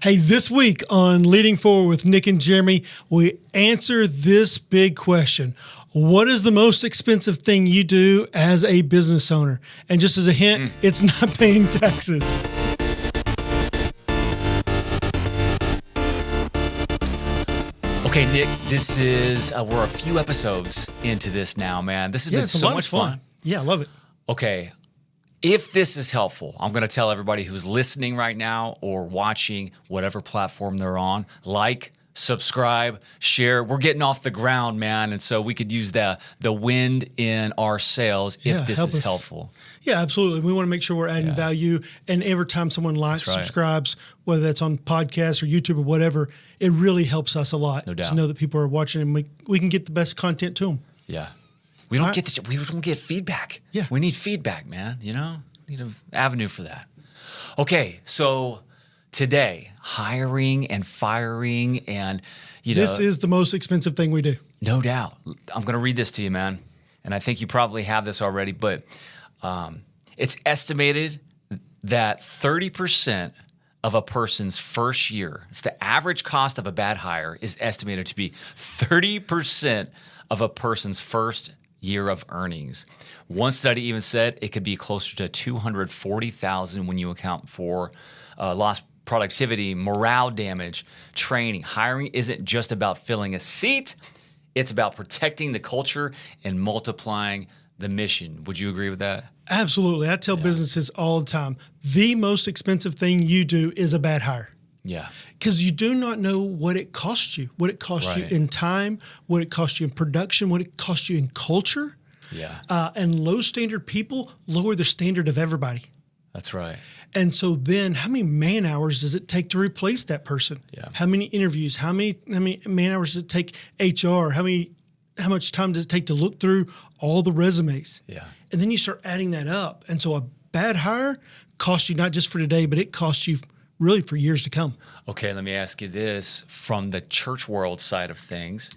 Hey, this week on Leading Forward with Nick and Jeremy, we answer this big question. What is the most expensive thing you do as a business owner? And just as a hint, it's not paying taxes. Okay, Nick, this is, we're a few episodes into this now, man. This has been so much fun. Yeah, I love it. Okay, if this is helpful, I'm going to tell everybody who's listening right now or watching whatever platform they're on, like, subscribe, share. We're getting off the ground, man, and so we could use the wind in our sails if this is helpful. Yeah, absolutely. We want to make sure we're adding value, and every time someone likes, subscribes, whether that's on podcasts or YouTube or whatever, it really helps us a lot to know that people are watching, and we can get the best content to them. Yeah. We don't get feedback. Yeah. We need feedback, man. You know, we need an avenue for that. Okay, so today, hiring and firing and, this is the most expensive thing we do. No doubt. I'm going to read this to you, man. And I think you probably have this already, but it's estimated that 30% of a person's first year, it's the average cost of a bad hire, is estimated to be 30% of a person's first year of earnings. One study even said it could be closer to $240,000 when you account for lost productivity, morale damage, training. Hiring isn't just about filling a seat. It's about protecting the culture and multiplying the mission. Would you agree with that? Absolutely. I tell businesses all the time, the most expensive thing you do is a bad hire. Yeah. Because you do not know what it costs you, what it costs you in time, what it costs you in production, what it costs you in culture. Yeah. And low standard people lower the standard of everybody. That's right. And so then how many man hours does it take to replace that person? Yeah. How many interviews? How many man hours does it take HR? How much time does it take to look through all the resumes? Yeah. And then you start adding that up. And so a bad hire costs you not just for today, but it costs you really for years to come. Okay, let me ask you this. From the church world side of things,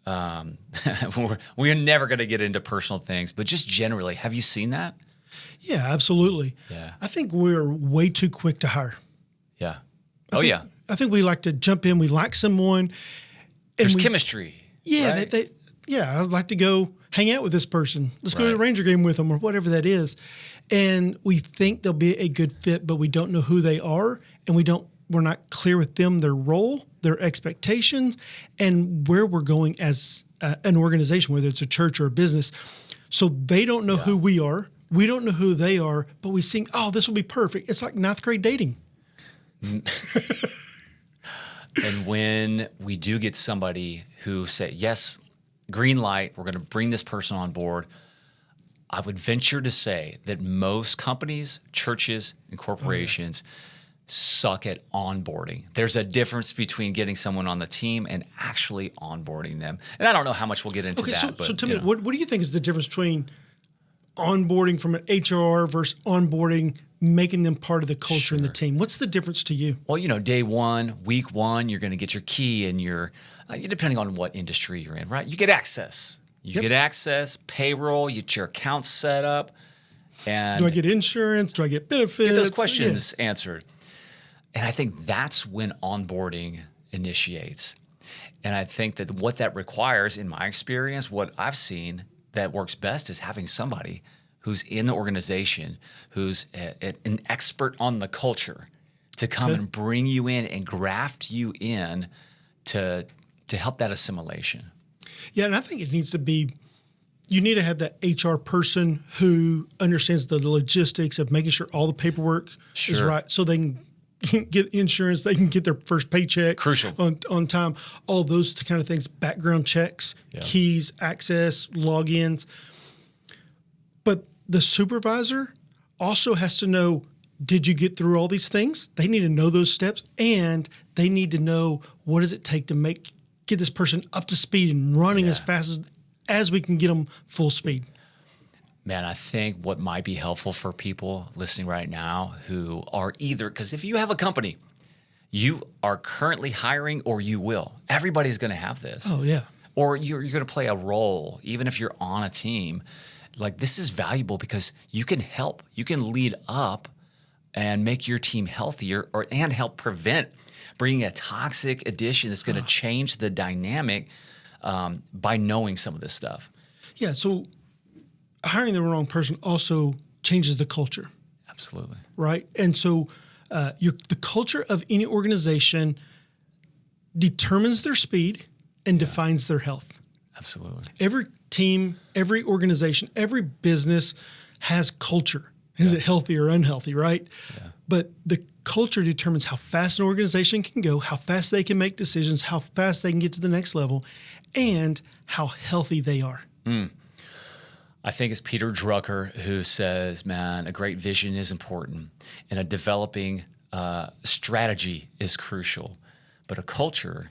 we're never going to get into personal things, but just generally, have you seen that? Yeah, absolutely. Yeah. I think we're way too quick to hire. Yeah. I think we like to jump in. We like someone. There's chemistry. Yeah. Right? I'd like to go hang out with this person. Let's go to the Ranger game with them or whatever that is. And we think they'll be a good fit, but we don't know who they are. And we're not clear with them, their role, their expectations, and where we're going as an organization, whether it's a church or a business. So they don't know who we are. We don't know who they are, but we think, oh, this will be perfect. It's like ninth grade dating. And when we do get somebody who say, yes, green light, we're going to bring this person on board, I would venture to say that most companies, churches, and corporations suck at onboarding. There's a difference between getting someone on the team and actually onboarding them. And I don't know how much we'll get into that. So tell me, what do you think is the difference between onboarding from an HR versus onboarding, making them part of the culture and the team? What's the difference to you? Well, day one, week one, you're going to get your key and your, depending on what industry you're in, right? You get access. You get access, payroll, you get your accounts set up. And do I get insurance? Do I get benefits? Get those questions answered. And I think that's when onboarding initiates. And I think that what that requires, in my experience, what I've seen that works best is having somebody who's in the organization, who's an expert on the culture, to come and bring you in and graft you in to help that assimilation. Yeah, and I think it needs to be, you need to have that HR person who understands the logistics of making sure all the paperwork is right, so they can get insurance, they can get their first paycheck on time, all those kind of things, background checks, keys, access, logins. But the supervisor also has to know, did you get through all these things? They need to know those steps, and they need to know what does it take to get this person up to speed and running as fast as we can get them full speed. Man, I think what might be helpful for people listening right now who are either, because if you have a company, you are currently hiring or you will. Everybody's going to have this. Oh, yeah. Or you're going to play a role, even if you're on a team. Like, this is valuable because you can help. You can lead up and make your team healthier and help prevent bringing a toxic addition that's going to change the dynamic by knowing some of this stuff. Yeah. So hiring the wrong person also changes the culture. Absolutely. Right. And so the culture of any organization determines their speed and defines their health. Absolutely. Every team, every organization, every business has culture. Is it healthy or unhealthy, right? Yeah. But the culture determines how fast an organization can go, how fast they can make decisions, how fast they can get to the next level, and how healthy they are. I think it's Peter Drucker who says, man, a great vision is important and a developing strategy is crucial. But a culture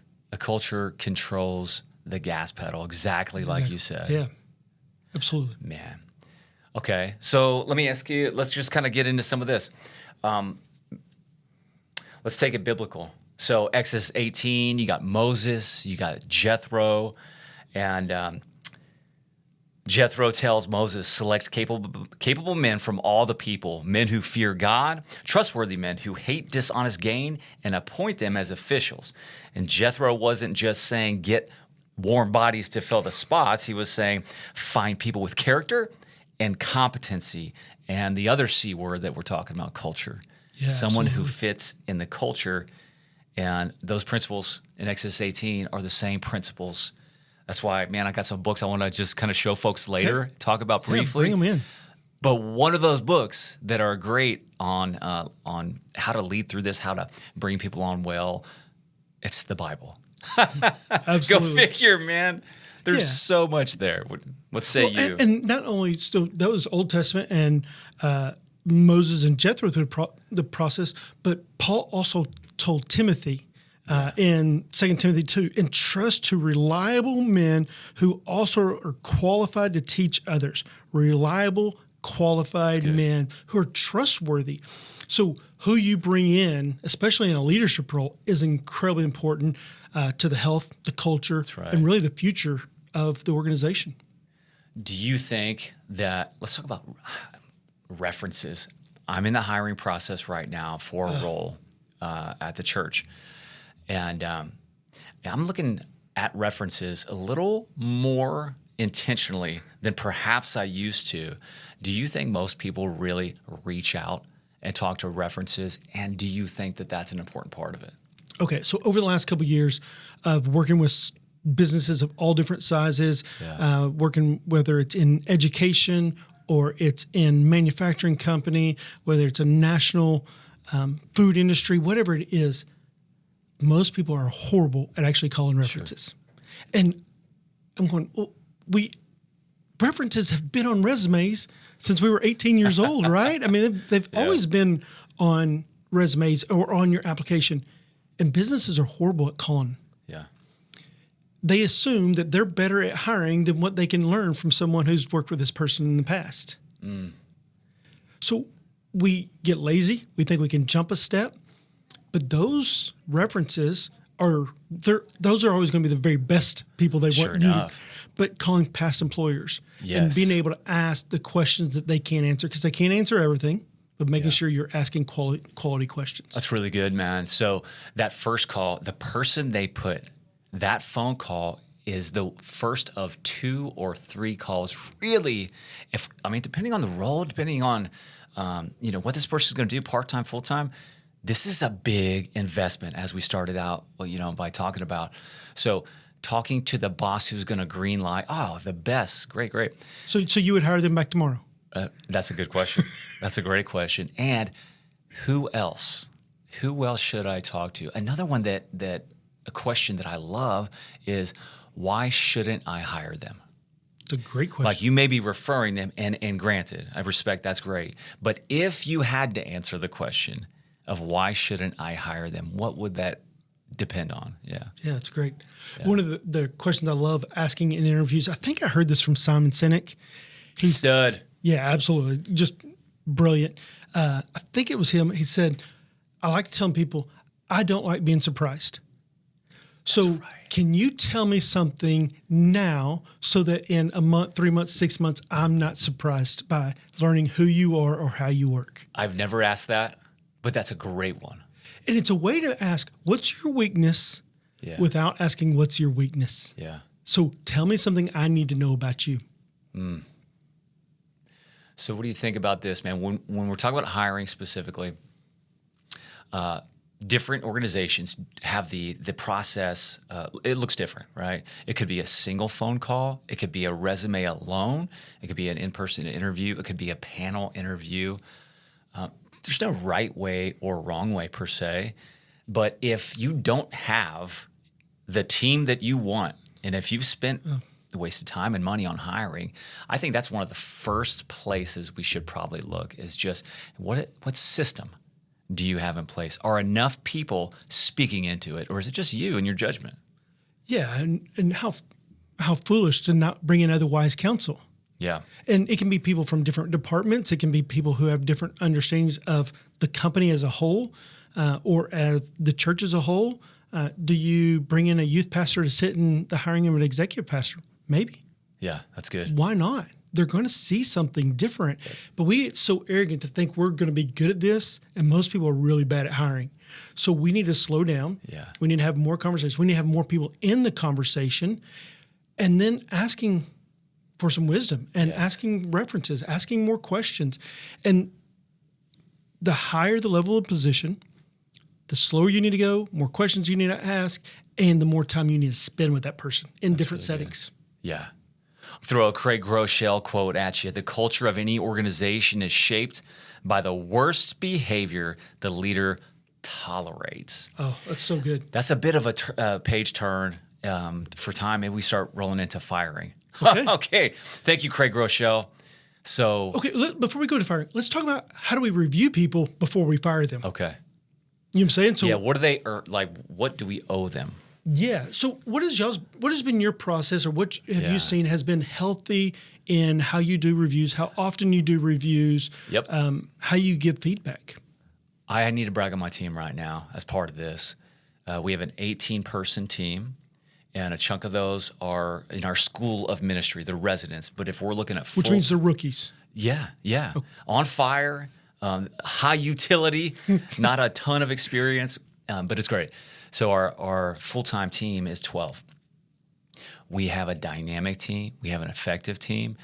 controls the gas pedal, exactly like you said. Yeah, absolutely. Man. Okay, so let me ask you, let's just kind of get into some of this. Let's take it biblical. So Exodus 18, you got Moses, you got Jethro, and Jethro tells Moses, select capable men from all the people, men who fear God, trustworthy men who hate dishonest gain, and appoint them as officials. And Jethro wasn't just saying get warm bodies to fill the spots. He was saying find people with character and competency. And the other C word that we're talking about, culture. Yeah, someone who fits in the culture. And those principles in Exodus 18 are the same principles. That's why, man, I got some books I want to just kind of show folks later, talk about briefly. Bring them in. But one of those books that are great on how to lead through this, how to bring people on well, it's the Bible. Absolutely. Go figure, man. There's so much there. What say you? And not only that was Old Testament and Moses and Jethro through the process, but Paul also told Timothy in 2 Timothy 2, entrust to reliable men who also are qualified to teach others. Reliable, qualified men who are trustworthy. So who you bring in, especially in a leadership role, is incredibly important to the health, the culture, and really the future of the organization. Do you think that, let's talk about references. I'm in the hiring process right now for a role at the church. And I'm looking at references a little more intentionally than perhaps I used to. Do you think most people really reach out and talk to references? And do you think that that's an important part of it? Okay, so over the last couple of years of working with businesses of all different sizes, working whether it's in education or it's in manufacturing company, whether it's a national food industry, whatever it is, most people are horrible at actually calling references. Sure. And I'm going, well, references have been on resumes since we were 18 years old, right? I mean, they've always been on resumes or on your application. And businesses are horrible at calling. Yeah. They assume that they're better at hiring than what they can learn from someone who's worked with this person in the past. So we get lazy. We think we can jump a step. But those references those are always going to be the very best people they want needed. But calling past employers and being able to ask the questions that they can't answer, because they can't answer everything, but making sure you're asking quality questions. That's really good, man. So that first call, the person they put, that phone call is the first of 2 or 3 calls. Really, depending on the role, depending on what this person is going to do, part-time, full-time, this is a big investment, as we started out, by talking about. So talking to the boss who's going to green light, the best, great. So you would hire them back tomorrow? That's a good question. That's a great question. And who else? Who else should I talk to? Another one that a question that I love is, why shouldn't I hire them? It's a great question. Like, you may be referring them, and granted, I respect, that's great. But if you had to answer the question of why shouldn't I hire them, what would that depend on? Yeah, it's great. Yeah. One of the questions I love asking in interviews, I think I heard this from Simon Sinek. He's stud. Yeah, absolutely. Just brilliant. I think it was him. He said, I like telling people, I don't like being surprised. So can you tell me something now so that in a month, 3 months, 6 months, I'm not surprised by learning who you are or how you work? I've never asked that. But that's a great one. And it's a way to ask, what's your weakness Yeah. without asking, what's your weakness? Yeah. So tell me something I need to know about you. So what do you think about this, man? When we're talking about hiring specifically, different organizations have the process. It looks different, right? It could be a single phone call. It could be a resume alone. It could be an in-person interview. It could be a panel interview. There's no right way or wrong way per se. But if you don't have the team that you want, and if you've spent a waste of time and money on hiring, I think that's one of the first places we should probably look is just what system do you have in place? Are enough people speaking into it, or is it just you and your judgment? Yeah, and how foolish to not bring in other wise counsel. Yeah. And it can be people from different departments. It can be people who have different understandings of the company as a whole, or as the church as a whole. Do you bring in a youth pastor to sit in the hiring of an executive pastor? Maybe. Yeah, that's good. Why not? They're going to see something different. But we get so arrogant to think we're going to be good at this, and most people are really bad at hiring. So we need to slow down. Yeah. We need to have more conversations. We need to have more people in the conversation, and then asking for some wisdom and asking references, asking more questions. And the higher the level of position, the slower you need to go, more questions you need to ask, and the more time you need to spend with that person in different really settings. Yeah. Throw a Craig Groeschel quote at you. The culture of any organization is shaped by the worst behavior the leader tolerates. Oh, that's so good. That's a bit of a page turn for time. Maybe we start rolling into firing. Okay. Okay. Thank you, Craig Groeschel. So, Okay, before we go to firing, let's talk about how do we review people before we fire them. okay. You know what I'm saying? So Yeah. What do they earn? Like, what do we owe them? yeah. So what has been your process, or what have Yeah. you seen has been healthy in how you do reviews, how often you do reviews, Yep. how you give feedback? I need to brag on my team right now as part of this. We have an 18-person team, and a chunk of those are in our school of ministry, the residents. But if we're looking at Which means they're rookies. yeah, on fire, high utility, not a ton of experience, but it's great. So our full-time team is 12. We have a dynamic team. We have an effective team.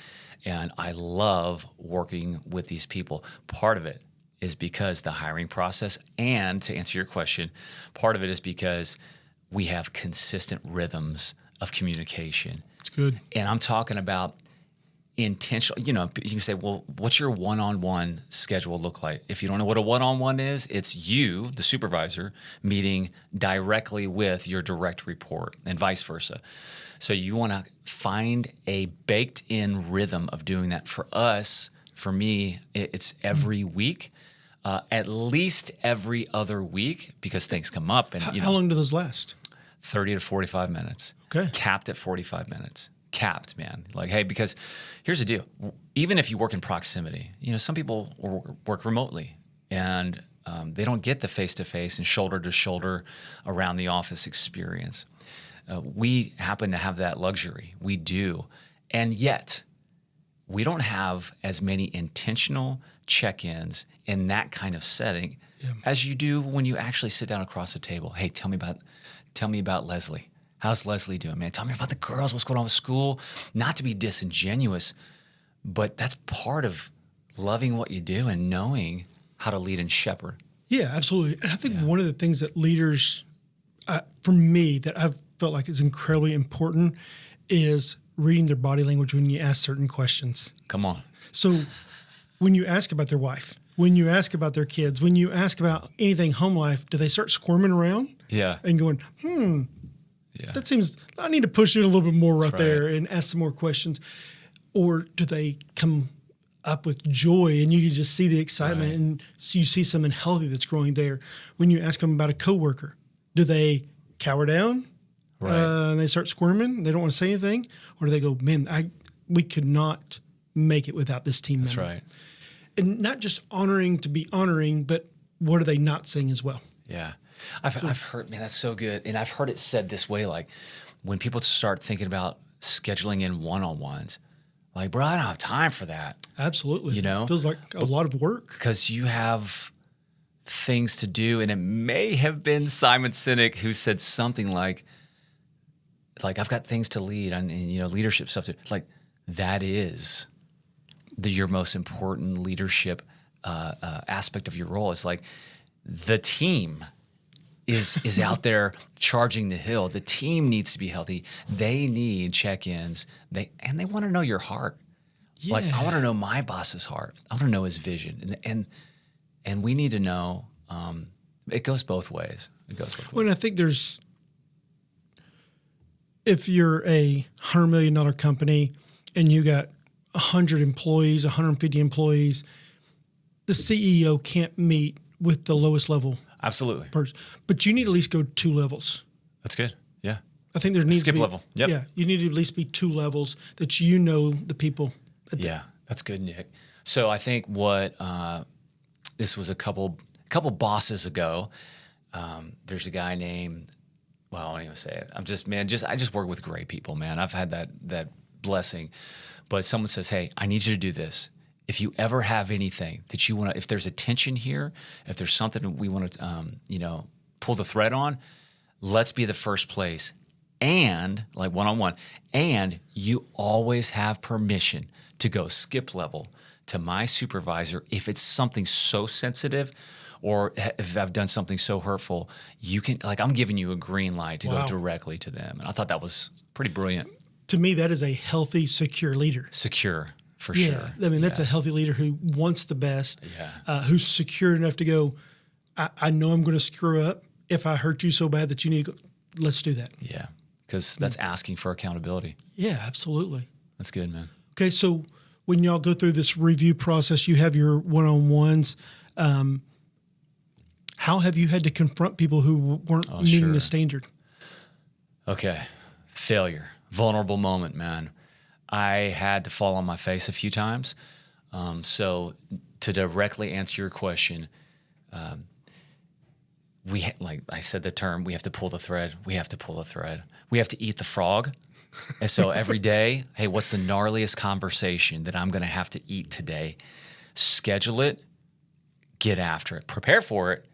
And I love working with these people. Part of it is because the hiring process, and to answer your question, part of it is because we have consistent rhythms of communication. It's good. And I'm talking about intentional, you can say, well, what's your one-on-one schedule look like? If you don't know what a one-on-one is, it's you, the supervisor, meeting directly with your direct report and vice versa. So you want to find a baked-in rhythm of doing that. For us, for me, it's every week, at least every other week, because things come up. And How long do those last? 30 to 45 minutes. Okay. Capped at 45 minutes. Capped, man. Like, hey, because here's the deal. Even if you work in proximity, some people work remotely, and they don't get the face-to-face and shoulder-to-shoulder around the office experience. We happen to have that luxury. We do. And yet, we don't have as many intentional check-ins in that kind of setting as you do when you actually sit down across the table. Hey, tell me about Leslie. How's Leslie doing, man? Tell me about the girls. What's going on with school? Not to be disingenuous, but that's part of loving what you do and knowing how to lead and shepherd. Yeah, absolutely. And I think one of the things that leaders, for me, that I've felt like is incredibly important is reading their body language when you ask certain questions. Come on. So when you ask about their wife, when you ask about their kids, when you ask about anything home life, do they start squirming around? Yeah. And going, Yeah. that seems, I need to push in a little bit more right right. there and ask some more questions. Or do they come up with joy and you can just see the excitement Right. and so you see something healthy that's growing there? When you ask them about a coworker, do they cower down? Right. And they start squirming? They don't want to say anything? Or do they go, man, we could not make it without this team That's member? right. And not just honoring to be honoring, but what are they not saying as well? Yeah. I've heard, man, that's so good. And I've heard it said this way, like when people start thinking about scheduling in one-on-ones, like, bro, I don't have time for that. Absolutely. You know? Feels like a lot of work. Because you have things to do. And it may have been Simon Sinek who said something like I've got things to lead and leadership stuff. It's like, that is your most important leadership aspect of your role. It's like the team is out there charging the hill. The team needs to be healthy. They need check-ins. They want to know your heart. Yeah. Like, I want to know my boss's heart. I want to know his vision. And we need to know, it goes both ways. Well, and I think if you're a $100 million company and you got 100 employees, 150 employees, the CEO can't meet with the lowest level. Absolutely. Person. But you need to at least go 2 levels. That's good. Yeah. I think there needs Skip to be level. Yep. Yeah. You need to at least be 2 levels that the people. Yeah. That's good, Nick. So I think what this was a couple bosses ago. There's a guy named, well, I won't even say it. I just work with great people, man. I've had that blessing. But someone says, hey, I need you to do this. If you ever have anything that you want to, if there's a tension here, if there's something that we want to, pull the thread on, let's be the first place. And like one-on-one, and you always have permission to go skip level to my supervisor if it's something so sensitive, or if I've done something so hurtful, you can, like, I'm giving you a green light to go directly to them. And I thought that was pretty brilliant. To me, that is a healthy, secure leader. Secure, for sure. I mean, that's a healthy leader who wants the best, who's secure enough to go, I know I'm going to screw up. If I hurt you so bad that you need to go, let's do that. Yeah, because that's asking for accountability. Yeah, absolutely. That's good, man. Okay, so when y'all go through this review process, you have your one-on-ones. How have you had to confront people who weren't meeting the standard? Okay, failure, vulnerable moment, man. I had to fall on my face a few times. So to directly answer your question, like I said the term, we have to pull the thread. We have to pull the thread. We have to eat the frog. And so every day, hey, what's the gnarliest conversation that I'm going to have to eat today? Schedule it, get after it, prepare for it,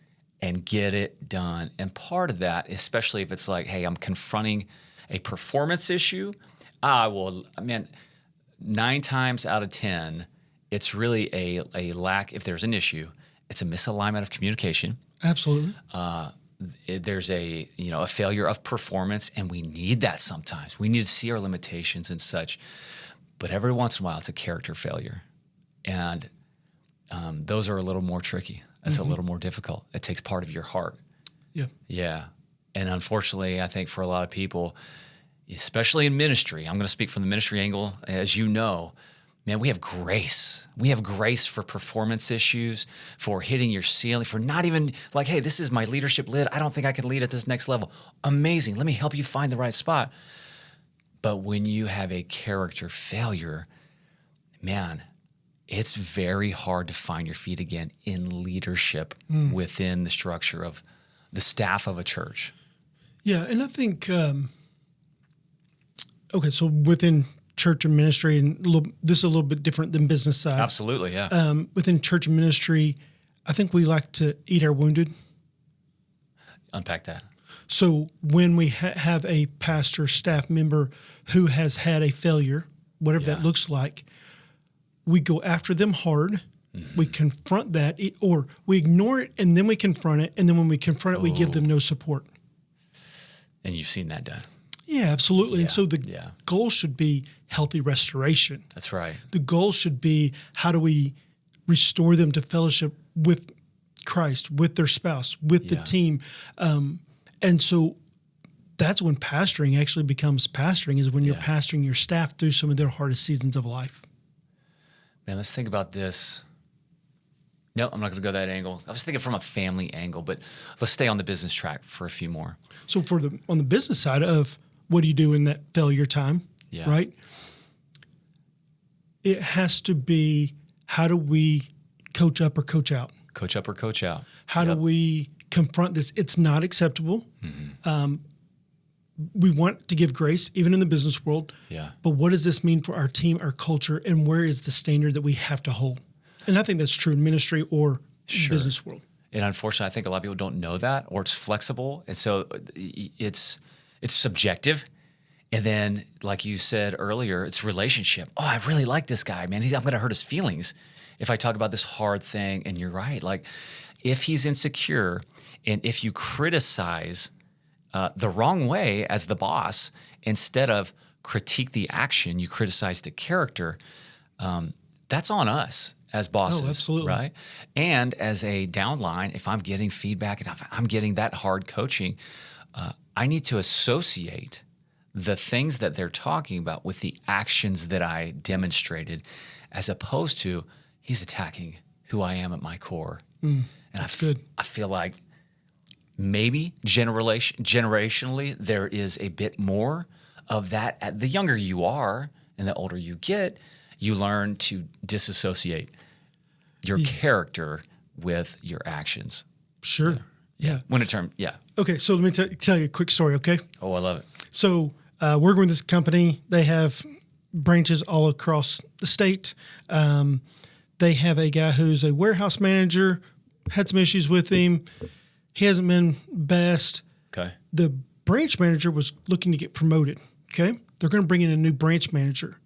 and get it done. And part of that, especially if it's like, hey, I'm confronting a performance issue, 9 times out of 10, it's really a lack, if there's an issue, it's a misalignment of communication. Absolutely. There's a failure of performance, and we need that sometimes. We need to see our limitations and such. But every once in a while, it's a character failure. And those are a little more tricky. That's a little more difficult. It takes part of your heart. Yeah. Yeah. And unfortunately, I think for a lot of people, especially in ministry, I'm going to speak from the ministry angle, as you know, man, we have grace. We have grace for performance issues, for hitting your ceiling, for not even like, hey, this is my leadership lid. I don't think I can lead at this next level. Amazing. Let me help you find the right spot. But when you have a character failure, man, it's very hard to find your feet again in leadership within the structure of the staff of a church. Yeah, and I think, so within church and ministry, and this is a little bit different than business side. Absolutely, yeah. Within church and ministry, I think we like to eat our wounded. Unpack that. So when we have a pastor, staff member who has had a failure, whatever that looks like, we go after them hard. We confront that, or we ignore it and then we confront it. And then when we confront it, we give them no support. And you've seen that done. Yeah, absolutely. Yeah. And so the goal should be healthy restoration. That's right. The goal should be, how do we restore them to fellowship with Christ, with their spouse, with the team? And so that's when pastoring actually becomes pastoring, is when you're pastoring your staff through some of their hardest seasons of life. Man, let's think about this. No, I'm not going to go that angle. I was thinking from a family angle, but let's stay on the business track for a few more. So on the business side of what do you do in that failure time, right? It has to be, how do we coach up or coach out? Coach up or coach out. How do we confront this? It's not acceptable. We want to give grace, even in the business world. Yeah. But what does this mean for our team, our culture, and where is the standard that we have to hold? And I think that's true in ministry or business world. And unfortunately, I think a lot of people don't know that, or it's flexible. And so it's subjective. And then, like you said earlier, it's relationship. Oh, I really like this guy, man. I'm going to hurt his feelings if I talk about this hard thing. And you're right. Like, if he's insecure and if you criticize the wrong way as the boss, instead of critique the action, you criticize the character, that's on us as bosses, absolutely. right? And as a downline, if I'm getting feedback and if I'm getting that hard coaching, I need to associate the things that they're talking about with the actions that I demonstrated, as opposed to he's attacking who I am at my core. And good. I feel like maybe generationally there is a bit more of that. The younger you are and the older you get, you learn to disassociate your character with your actions. Sure. Yeah. Okay, so let me tell you a quick story, okay? Oh, I love it. So working with this company, they have branches all across the state. They have a guy who's a warehouse manager, had some issues with him. He hasn't been best. Okay. The branch manager was looking to get promoted, okay? They're going to bring in a new branch manager.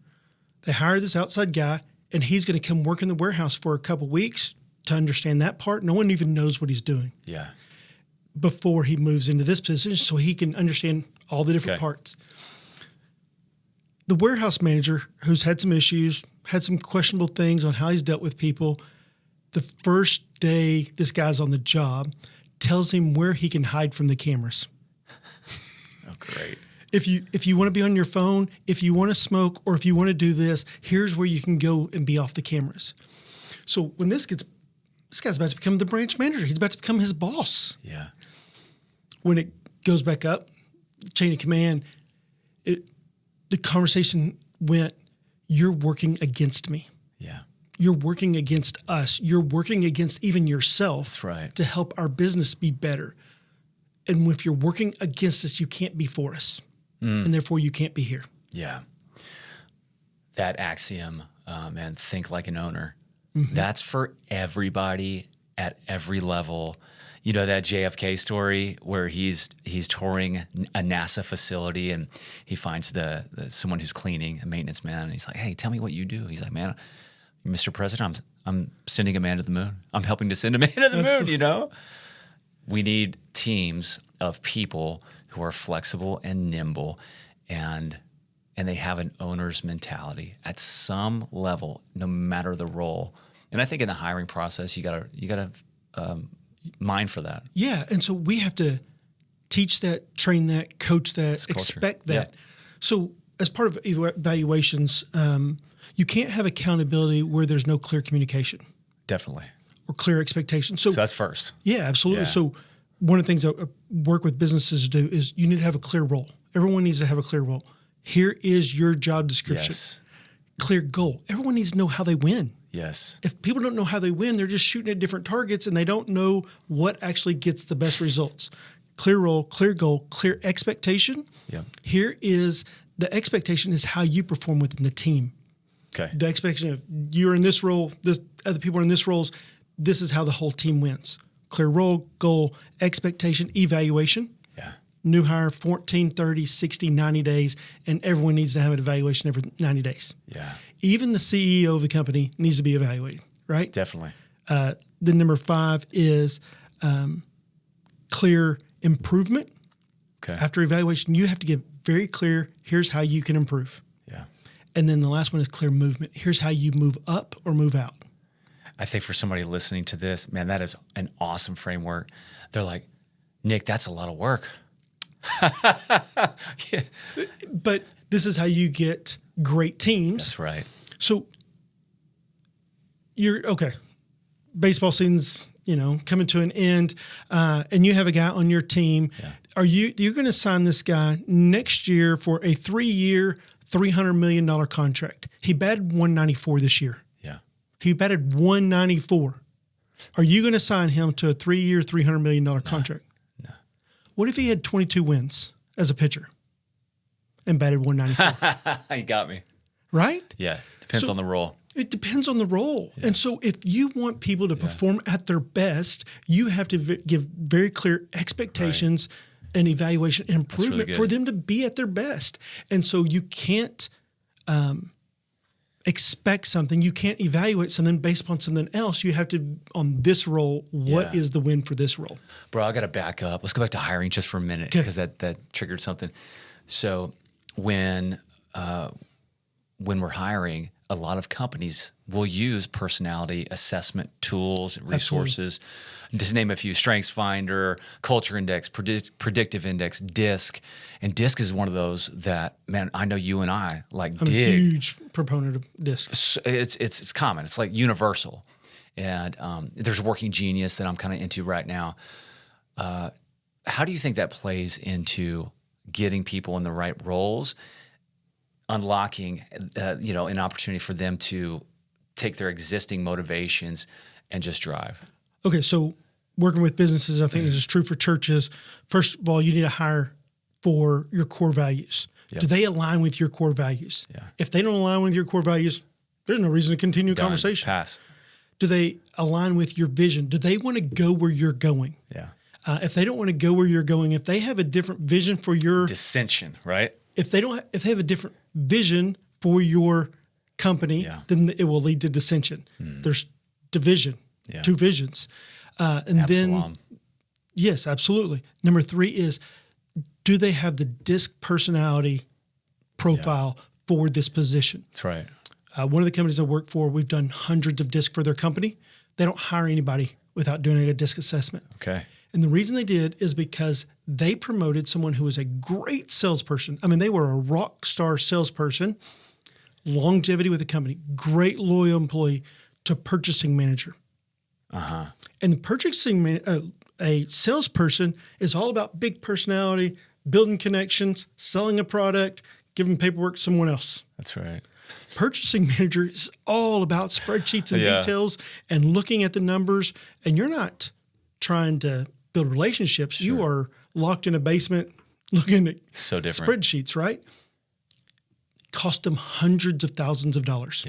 They hire this outside guy, and he's going to come work in the warehouse for a couple weeks to understand that part. No one even knows what he's doing. Yeah. Before he moves into this position, so he can understand all the different parts. The warehouse manager, who's had some issues, had some questionable things on how he's dealt with people, the first day this guy's on the job, tells him where he can hide from the cameras. Oh, great. If you want to be on your phone, if you want to smoke, or if you want to do this, here's where you can go and be off the cameras. So when this guy's about to become the branch manager. He's about to become his boss. Yeah. When it goes back up, chain of command, the conversation went, you're working against me. Yeah. You're working against us. You're working against even yourself. That's right. To help our business be better. And if you're working against us, you can't be for us. And therefore you can't be here. Yeah. That axiom, and think like an owner, that's for everybody at every level. You know that JFK story where he's touring a NASA facility and he finds the someone who's cleaning, a maintenance man, and he's like, "Hey, tell me what you do." He's like, "Man, Mr. President, I'm sending a man to the moon. I'm helping to send a man to the moon." You know, we need teams of people who are flexible and nimble, and they have an owner's mentality at some level, no matter the role. And I think in the hiring process, you gotta mind for that. Yeah, and so we have to teach that, train that, coach that, expect that. Yeah. So as part of evaluations, you can't have accountability where there's no clear communication. Definitely. Or clear expectations. So that's first. Yeah, absolutely. Yeah. So one of the things I work with businesses to do is you need to have a clear role. Everyone needs to have a clear role. Here is your job description. Yes. Clear goal. Everyone needs to know how they win. Yes. If people don't know how they win, they're just shooting at different targets and they don't know what actually gets the best results. Clear role, clear goal, clear expectation. Yeah. Here is the expectation is how you perform within the team. Okay. The expectation of you're in this role, this other people are in this roles. This is how the whole team wins. Clear role, goal, expectation, evaluation. Yeah. New hire, 14, 30, 60, 90 days, and everyone needs to have an evaluation every 90 days. Yeah. Even the CEO of the company needs to be evaluated, right? Definitely. The number 5 is clear improvement. Okay. After evaluation, you have to give very clear, here's how you can improve. Yeah. And then the last one is clear movement. Here's how you move up or move out. I think for somebody listening to this, man, that is an awesome framework. They're like, Nick, that's a lot of work. Yeah. But this is how you get great teams. That's right. So you're okay. Baseball season's, coming to an end, and you have a guy on your team. Yeah. You're going to sign this guy next year for a 3-year, $300 million contract. He batted 194 this year. Yeah. He batted 194. Are you going to sign him to a 3-year, $300 million contract? No. What if he had 22 wins as a pitcher and batted 194? You got me. Right? Yeah. Depends on the role. It depends on the role. And so if you want people to perform at their best, you have to give very clear expectations and evaluation and improvement really for good. them to be at their best. And so you can't expect something. You can't evaluate something based upon something else. You have to, on this role, what is the win for this role? Bro, I got to back up. Let's go back to hiring just for a minute because that triggered something. So when we're hiring, a lot of companies will use personality assessment tools and resources. Just to name a few: Strengths Finder, Culture Index, Predictive Index, DISC. And DISC is one of those that, man, I know you and I like I'm dig. a huge proponent of DISC. It's common. It's like universal. And there's Working Genius that I'm kind of into right now. How do you think that plays into getting people in the right roles, unlocking, an opportunity for them to take their existing motivations and just drive? Okay, so working with businesses, I think this is true for churches. First of all, you need to hire for your core values. Yep. Do they align with your core values? Yeah. If they don't align with your core values, there's no reason to continue Done. conversation. Pass. Do they align with your vision? Do they want to go where you're going? Yeah. If they don't want to go where you're going, if they have a different vision for your, Dissension, right? if they have a different vision for your company, then it will lead to dissension. There's division, two visions. And Absalom. then, yes, absolutely. Number 3 is, do they have the DISC personality profile for this position? That's right. One of the companies I work for, we've done hundreds of DISC for their company. They don't hire anybody without doing a DISC assessment. Okay. And the reason they did is because they promoted someone who was a great salesperson. I mean, they were a rock star salesperson, longevity with the company, great loyal employee, to purchasing manager. And the purchasing a salesperson is all about big personality, building connections, selling a product, giving paperwork to someone else. That's right. Purchasing manager is all about spreadsheets and details and looking at the numbers. And you're not trying to build relationships. You are locked in a basement looking at So different. spreadsheets, right? Cost them hundreds of thousands of dollars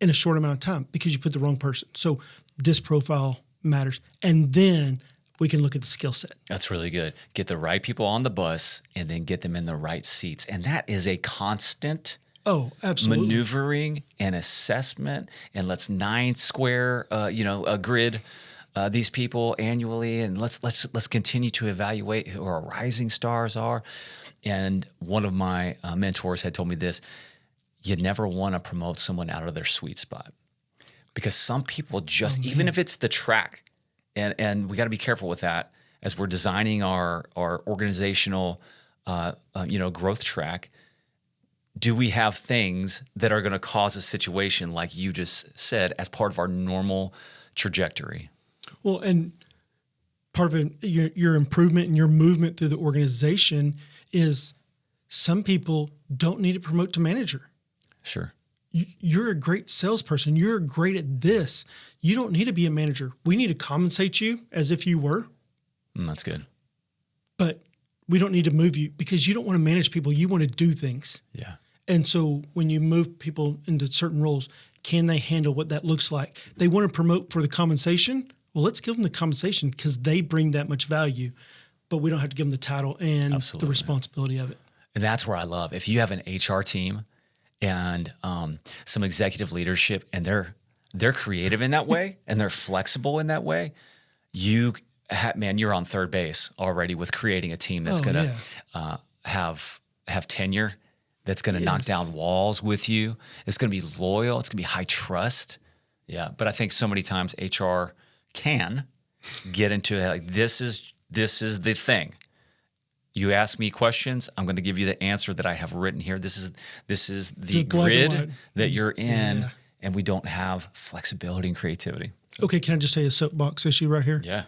in a short amount of time because you put the wrong person. So DISC profile matters. And then we can look at the skill set. That's really good. Get the right people on the bus and then get them in the right seats. And that is a constant Oh, absolutely. maneuvering and assessment. And let's 9 square, a grid these people annually, and let's continue to evaluate who our rising stars are. And one of my mentors had told me this: you never want to promote someone out of their sweet spot, because some people just, even if it's the track, and we got to be careful with that as we're designing our organizational growth track. Do we have things that are going to cause a situation like you just said as part of our normal trajectory? Well, and part of it, your improvement and your movement through the organization is some people don't need to promote to manager. Sure. You're a great salesperson. You're great at this. You don't need to be a manager. We need to compensate you as if you were, That's good. but we don't need to move you because you don't want to manage people. You want to do things. Yeah. And so when you move people into certain roles, can they handle what that looks like? They want to promote for the compensation. Well, let's give them the compensation because they bring that much value, but we don't have to give them the title and the responsibility of it. And that's where I love, if you have an HR team and some executive leadership, and they're creative in that way and they're flexible in that way, you're on third base already with creating a team that's going to have tenure, that's going to knock down walls with you. It's going to be loyal. It's going to be high trust. Yeah. But I think so many times HR can get into it like, this is the thing. You ask me questions, I'm going to give you the answer that I have written here. This is the grid that you're in, and we don't have flexibility and creativity. So, Okay, can I just tell you a soapbox issue right here? yeah.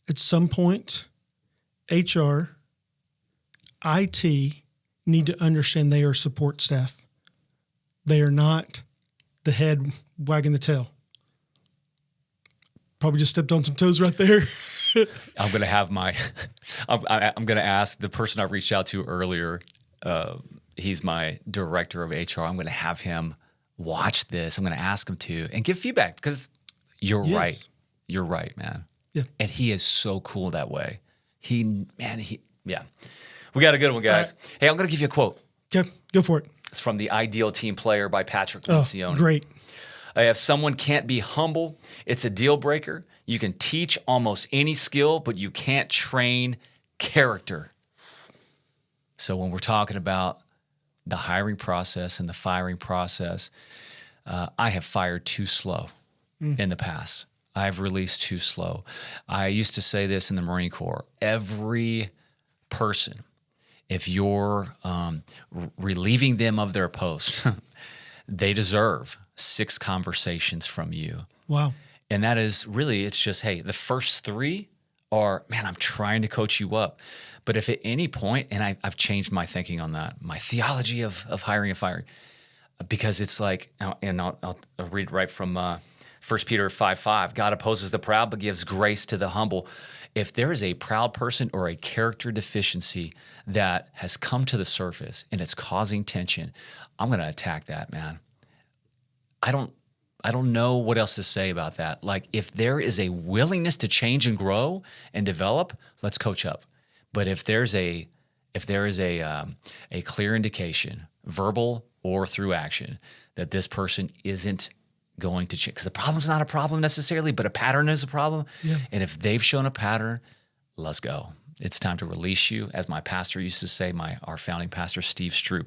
At some point, HR, IT need to understand they are support staff. They are not the head wagging the tail. Probably just stepped on some toes right there. I'm going to have I'm going to ask the person I reached out to earlier. He's my director of HR. I'm going to have him watch this. I'm going to ask him to and give feedback because you're Yes. right. You're right, man. Yeah. And he is so cool that way. Yeah. We got a good one, guys. All Hey, I'm going to give you a quote. Okay, go for it. It's from The Ideal Team Player by Patrick Oh, Lencioni. great. If someone can't be humble, it's a deal breaker. You can teach almost any skill, but you can't train character. So when we're talking about the hiring process and the firing process, I have fired too slow in the past. I've released too slow. I used to say this in the Marine Corps. Every person, if you're relieving them of their post, they deserve 6 conversations from you. Wow. And that is really, it's just, hey, the first 3 are, man, I'm trying to coach you up. But if at any point, and I've changed my thinking on that, my theology of hiring and firing, because it's like, and I'll read right from 1 Peter 5:5, God opposes the proud but gives grace to the humble. If there is a proud person or a character deficiency that has come to the surface and it's causing tension, I'm going to attack that, man. I don't know what else to say about that. Like, if there is a willingness to change and grow and develop, let's coach up. But if there is a clear indication, verbal or through action, that this person isn't going to change, because the problem's not a problem necessarily, but a pattern is a problem. Yeah. And if they've shown a pattern, let's go. It's time to release you. As my pastor used to say, our founding pastor, Steve Stroop,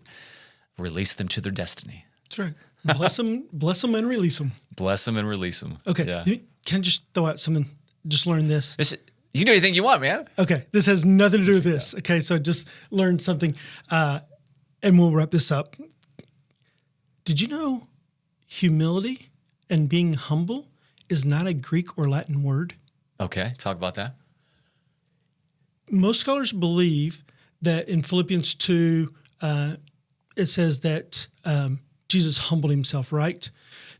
release them to their destiny. That's right. Bless them and release them. Bless them and release them. Okay. Yeah. Can I just throw out something? Just learn this. You can do anything you want, man. Okay. This has nothing to do with this. Okay. So just learned something. And we'll wrap this up. Did you know humility and being humble is not a Greek or Latin word? Okay. Talk about that. Most scholars believe that in Philippians 2, it says that Jesus humbled himself, right?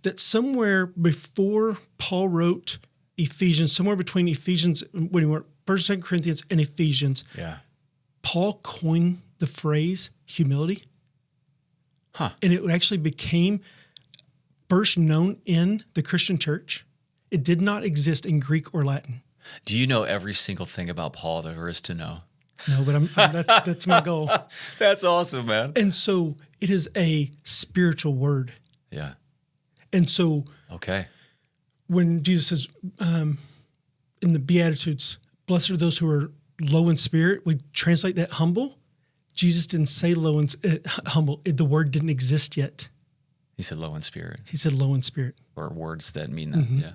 That somewhere before Paul wrote Ephesians, somewhere between Ephesians, when he wrote 1st and 2nd Corinthians and Ephesians, Yeah. Paul coined the phrase humility. Huh. And it actually became first known in the Christian church. It did not exist in Greek or Latin. Do you know every single thing about Paul there is to know? No, but that's my goal. That's awesome, man. And so it is a spiritual word. Yeah. And so Okay. when Jesus says in the Beatitudes, blessed are those who are low in spirit, we translate that humble. Jesus didn't say low and humble. The word didn't exist yet. He said low in spirit, He said low in spirit. or words that mean that. Yeah.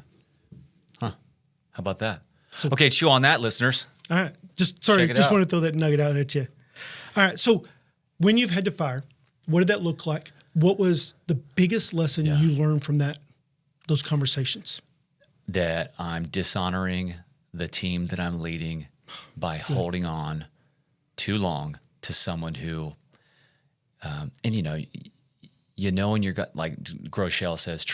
Huh. How about that? So- Okay, chew on that, listeners. All right. Just Check it out. want to throw that nugget out at you. All right. So when you've had to fire, what did that look like? What was the biggest lesson Yeah. you learned from those conversations? That I'm dishonoring the team that I'm leading by holding on too long to someone who, and you know in your gut, like Groeschel says,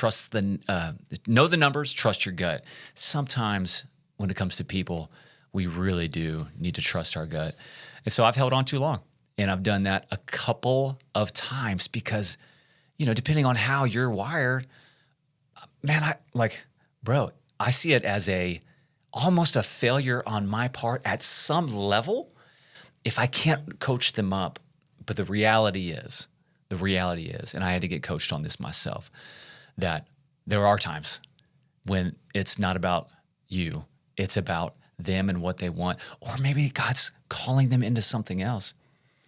know the numbers, trust your gut. Sometimes when it comes to people, we really do need to trust our gut. And so I've held on too long. And I've done that a couple of times because, depending on how you're wired, man, I see it as almost a failure on my part at some level if I can't coach them up. But the reality is, and I had to get coached on this myself, that there are times when it's not about you, it's about them and what they want, or maybe God's calling them into something else.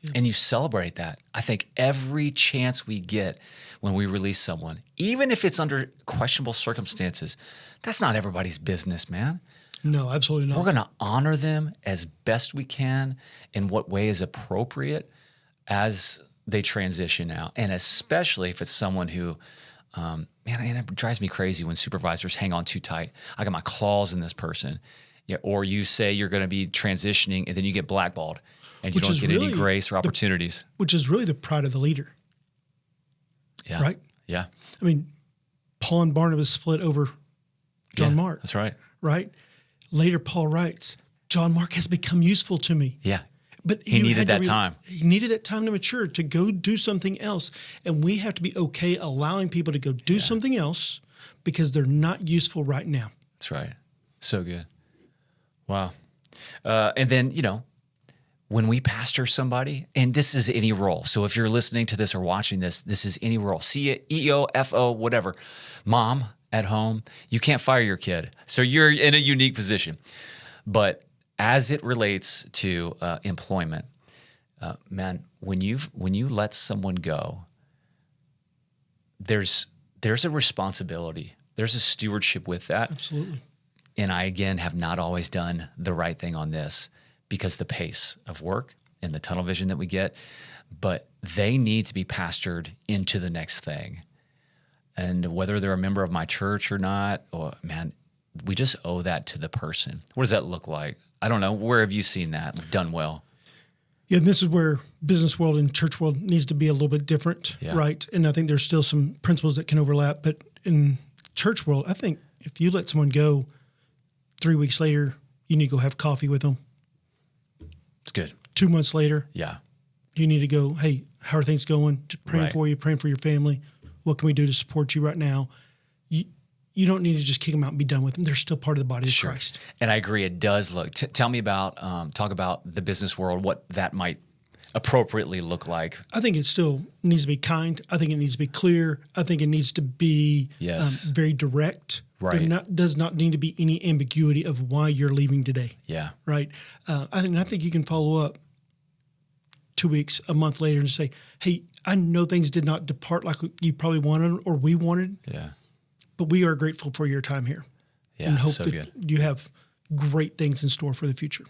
Yeah. And you celebrate that. I think every chance we get when we release someone, even if it's under questionable circumstances, that's not everybody's business, man. No, absolutely not. We're going to honor them as best we can in what way is appropriate as they transition out. And especially if it's someone who, and it drives me crazy when supervisors hang on too tight. I got my claws in this person. Yeah, or you say you're going to be transitioning and then you get blackballed and you don't get any grace or opportunities. Which is really the pride of the leader. Yeah. Right? Yeah. I mean, Paul and Barnabas split over John Mark. That's right. Right? Later, Paul writes, John Mark has become useful to me. Yeah. But he you needed had to that time. He needed that time to mature, to go do something else. And we have to be okay allowing people to go do something else because they're not useful right now. That's right. So good. Wow. And then, when we pastor somebody, and this is any role. So if you're listening to this or watching this, this is any role. CEO, FO, whatever. Mom at home, you can't fire your kid. So you're in a unique position. But as it relates to employment, man, when you let someone go, there's a responsibility. There's a stewardship with that. Absolutely. And I, again, have not always done the right thing on this because the pace of work and the tunnel vision that we get, but they need to be pastored into the next thing. And whether they're a member of my church or not, we just owe that to the person. What does that look like? I don't know. Where have you seen that done well? Yeah, and this is where business world and church world needs to be a little bit different, right? And I think there's still some principles that can overlap. But in church world, I think if you let someone go 3 weeks later, you need to go have coffee with them. It's good. 2 months later, Yeah. you need to go, hey, how are things going? Just praying for you, praying for your family. What can we do to support you right now? You don't need to just kick them out and be done with them. They're still part of the body of Christ. And I agree. It does look. Tell me about, talk about the business world, what that might appropriately look like. I think it still needs to be kind. I think it needs to be clear. I think it needs to be very direct. Right. There does not need to be any ambiguity of why you're leaving today. Yeah. Right. I think you can follow up 2 weeks, a month later and say, hey, I know things did not depart like you probably wanted or we wanted. Yeah. But we are grateful for your time here. Yeah. And hope So that good. you have great things in store for the future.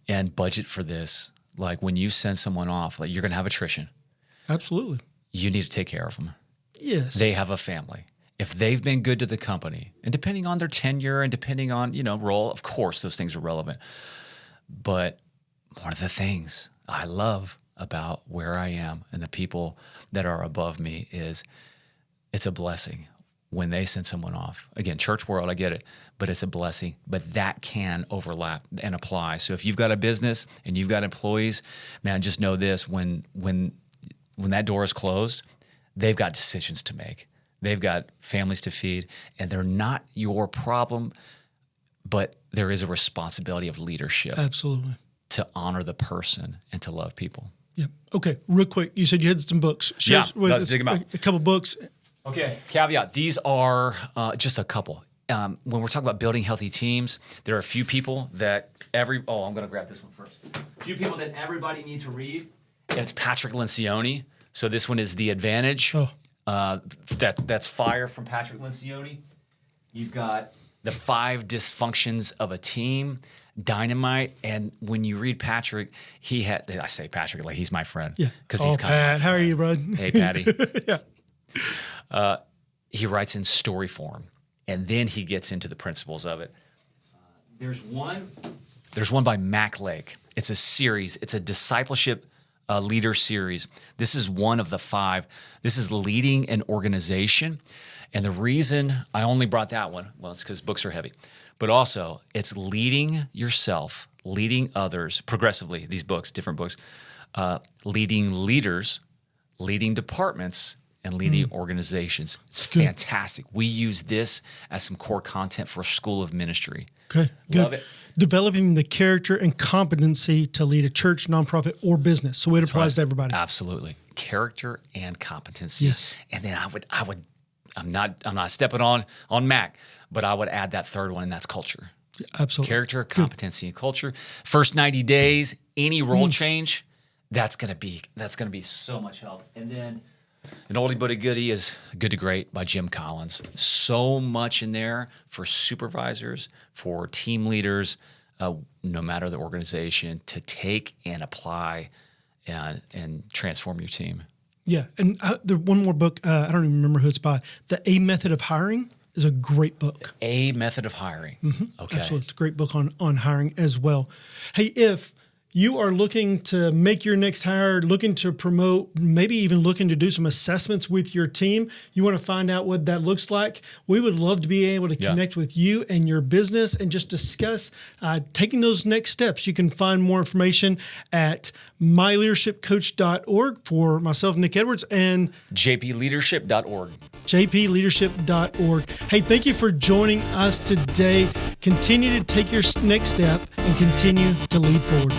And budget for this. Like when you send someone off, like you're going to have attrition. Absolutely. You need to take care of them. Yes. They have a family. If they've been good to the company, and depending on their tenure and depending on, role, of course, those things are relevant. But one of the things I love about where I am and the people that are above me is it's a blessing when they send someone off. Again, church world, I get it, but it's a blessing. But that can overlap and apply. So if you've got a business and you've got employees, man, just know this: when that door is closed, they've got decisions to make. They've got families to feed, and they're not your problem, but there is a responsibility of leadership. Absolutely. To honor the person and to love people. Yep. Okay. Real quick, you said you had some books. Share let's dig them out. A couple books. Okay. Caveat: these are just a couple. When we're talking about building healthy teams, there are a few people that I'm going to grab this one first. A few people that everybody needs to read. And it's Patrick Lencioni. So this one is The Advantage. Oh. That's fire from Patrick Lencioni. You've got The 5 Dysfunctions of a Team, Dynamite. And when you read Patrick, I say Patrick like he's my friend. Yeah. Because he's kind of Pat, how are you, bud? Hey, Patty. Yeah. He writes in story form, and then he gets into the principles of it. There's one by Mac Lake. It's a series. It's a discipleship leader series. This is one of the 5. This is leading an organization. And the reason I only brought that one, well, it's because books are heavy, but also it's leading yourself, leading others progressively, these books, different books, leading leaders, leading departments, and leading organizations. It's fantastic. We use this as some core content for School of Ministry. Okay, good. Love it. Developing the character and competency to lead a church, nonprofit, or business. So it applies to everybody. Absolutely. Character and competency. Yes. And then I'm not stepping on Mac, but I would add that third one, and that's culture. Yeah, absolutely. Character, competency, and culture. First 90 days, any role change, that's gonna be so much help. And then an oldie but a goodie is Good to Great by Jim Collins. So much in there for supervisors, for team leaders, no matter the organization, to take and apply and transform your team. Yeah, and one more book, I don't even remember who it's by. The A Method of Hiring is a great book. A Method of Hiring. Okay. Absolutely. It's a great book on hiring as well. Hey, if you are looking to make your next hire, looking to promote, maybe even looking to do some assessments with your team, you want to find out what that looks like, we would love to be able to connect with you and your business and just discuss taking those next steps. You can find more information at myleadershipcoach.org for myself, Nick Edwards, and jpleadership.org. jpleadership.org. Hey, thank you for joining us today. Continue to take your next step and continue to lead forward.